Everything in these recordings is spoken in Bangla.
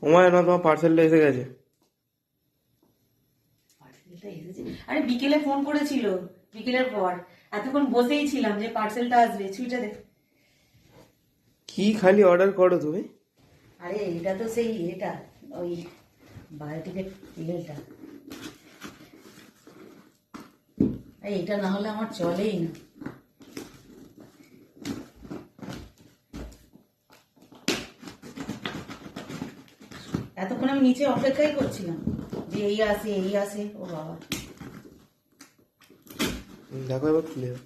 ওমায় না, তোমার পার্সেলটা এসে গেছে। পার্সেলটা এসেছে? আরে বিকেলে ফোন করেছিল, বিকেলের পর এতক্ষণ বসেই ছিলাম যে পার্সেলটা আসবে। ছুঁইটা দেখ। কি খালি অর্ডার করো তুমি? আরে এটা তো সেই এটা ওই বায়োটিকের তেলটা। এইটা না হলে আমার চলেই না। এতক্ষণ আমি নিচে অপেক্ষাই করছিলাম যে এই আসে এই আসে। ও বাবা, দেখো এবার খুলে যাও।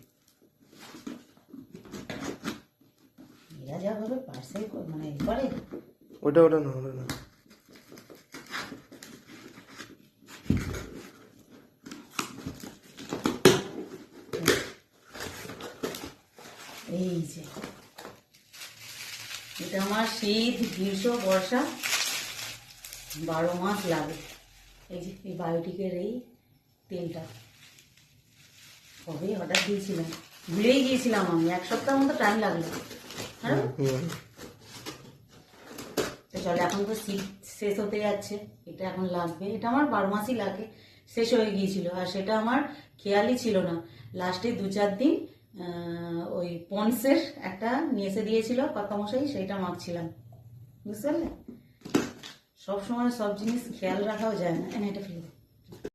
এরা যা ভাবে পার্সেল মানে করে। ওটা ওটা না, ওটা না। এই যে এটা আমার শীত গ্রীষ্ম বর্ষা 12 মাস লাগে। এই যে এই বায়োটিকের এই তেলটা কবে অর্ডার দিয়েছিলাম, ভুলেই গিয়েছিলাম আমি। 1 সপ্তাহ মতো টাইম লাগলো। হ্যাঁ তো চলে, এখন তো শীত শেষ হতে যাচ্ছে, এটা এখন লাগবে। এটা আমার 12 মাসই লাগে, শেষ হয়ে গিয়েছিল। আর সেটা আমার খেয়ালই ছিল না। লাস্টে 2-4 দিন ওই পন্সের একটা নিয়ে এসে দিয়েছিল কাকামশাই, সেইটা মাখছিলাম। বুঝতে পারলে, সবসময় সব জিনিস খেয়াল রাখাও যায় না। এটা ফেলে